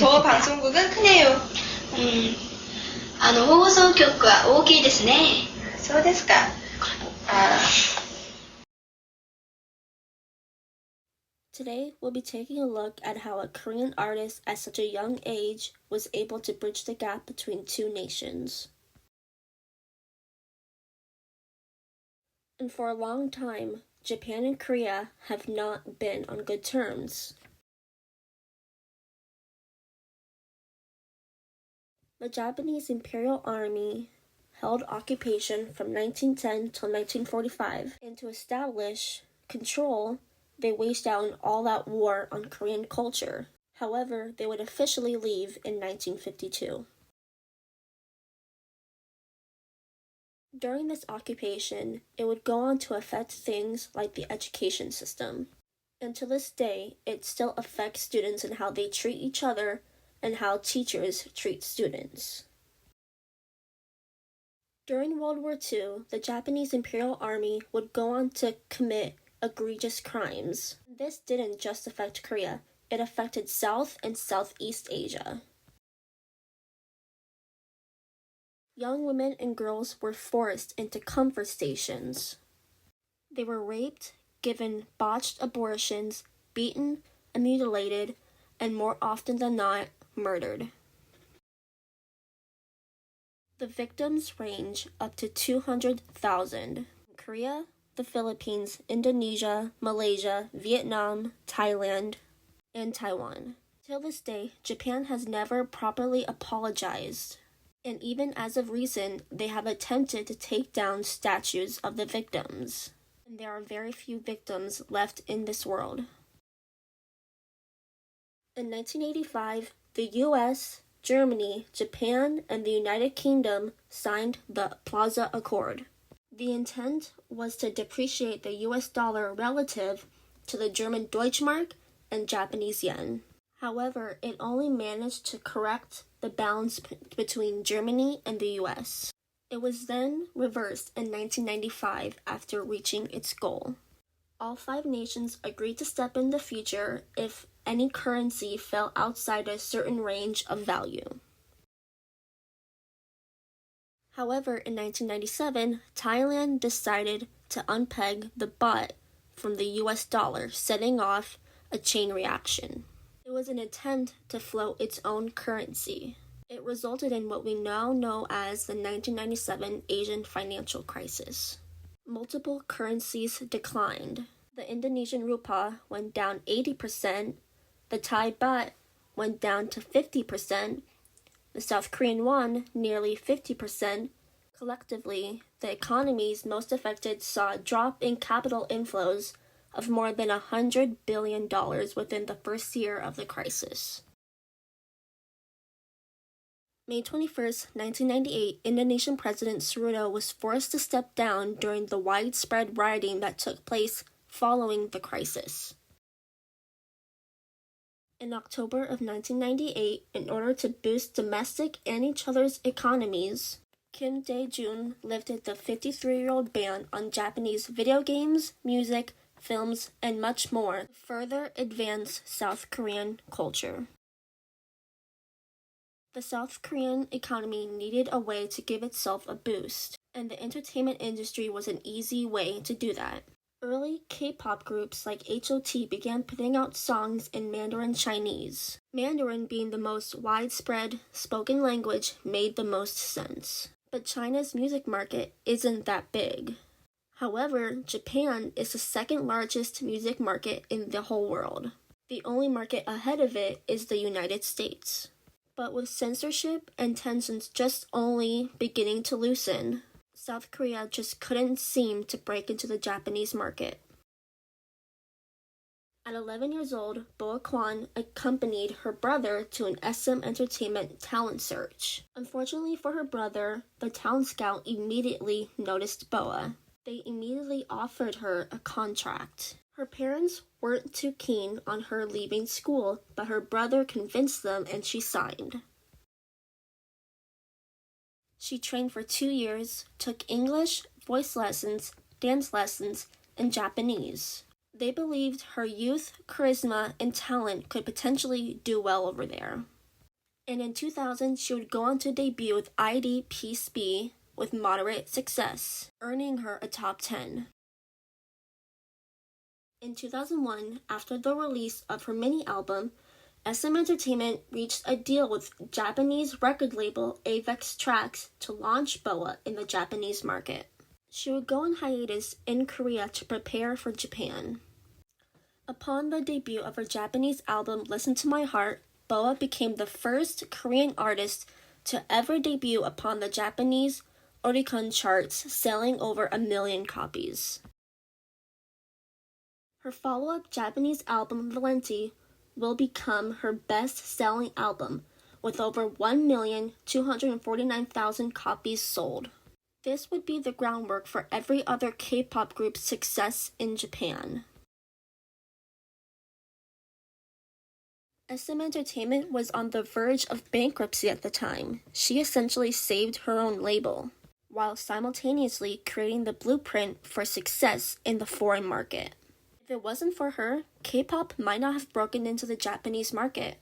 저 방송국은 크네요. 放送局は大きいですね。そうですか。Today, we'll be taking a look at how a Korean artist at such a young age was able to bridge the gap between two nations. And for a long time, Japan and Korea have not been on good terms. The Japanese Imperial Army held occupation from 1910 till 1945, and to establish control, they waged out an all-out war on Korean culture. However, they would officially leave in 1952. During this occupation, it would go on to affect things like the education system. And to this day, it still affects students in how they treat each other and how teachers treat students. During World War II, the Japanese Imperial Army would go on to commit egregious crimes. This didn't just affect Korea, it affected South and Southeast Asia. Young women and girls were forced into comfort stations. They were raped, given botched abortions, beaten and mutilated, and more often than not, murdered. The victims range up to 200,000. Korea, the Philippines, Indonesia, Malaysia, Vietnam, Thailand, and Taiwan. Till this day, Japan has never properly apologized. And even as of recent, they have attempted to take down statues of the victims. And there are very few victims left in this world. In 1985, the US, Germany, Japan, and the United Kingdom signed the Plaza Accord. The intent was to depreciate the US dollar relative to the German Deutschmark and Japanese yen. However, it only managed to correct the balance between Germany and the US. It was then reversed in 1995 after reaching its goal. All 5 nations agreed to step in the future if any currency fell outside a certain range of value. However, in 1997, Thailand decided to unpeg the baht from the US dollar, setting off a chain reaction. It was an attempt to float its own currency. It resulted in what we now know as the 1997 Asian financial crisis. Multiple currencies declined. The Indonesian rupiah went down 80%, the Thai baht went down to 50%, the South Korean won nearly 50%. Collectively, the economies most affected saw a drop in capital inflows of more than $100 billion within the first year of the crisis. May 21st, 1998, Indonesian President Suharto was forced to step down during the widespread rioting that took place following the crisis. In October of 1998, in order to boost domestic and each other's economies, Kim Dae-jun lifted the 53-year-old ban on Japanese video games, music, films, and much more to further advance South Korean culture. The South Korean economy needed a way to give itself a boost, and the entertainment industry was an easy way to do that. Early K-pop groups like HOT began putting out songs in Mandarin Chinese. Mandarin being the most widespread spoken language made the most sense. But China's music market isn't that big. However, Japan is the second largest music market in the whole world. The only market ahead of it is the United States. But with censorship and tensions just only beginning to loosen, South Korea just couldn't seem to break into the Japanese market. At 11 years old, Boa Kwan accompanied her brother to an SM Entertainment talent search. Unfortunately for her brother, the talent scout immediately noticed Boa. They immediately offered her a contract. Her parents weren't too keen on her leaving school, but her brother convinced them and she signed. She trained for 2 years, took English, voice lessons, dance lessons, and Japanese. They believed her youth, charisma, and talent could potentially do well over there. And in 2000, she would go on to debut with ID Peace Be with moderate success, earning her a top 10. In 2001, after the release of her mini-album, SM Entertainment reached a deal with Japanese record label Avex Trax to launch BoA in the Japanese market. She would go on hiatus in Korea to prepare for Japan. Upon the debut of her Japanese album Listen to My Heart, BoA became the first Korean artist to ever debut upon the Japanese Oricon charts, selling over 1 million copies. Her follow-up Japanese album Valenti will become her best-selling album, with over 1,249,000 copies sold. This would be the groundwork for every other K-pop group's success in Japan. SM Entertainment was on the verge of bankruptcy at the time. She essentially saved her own label, while simultaneously creating the blueprint for success in the foreign market. If it wasn't for her, K-pop might not have broken into the Japanese market.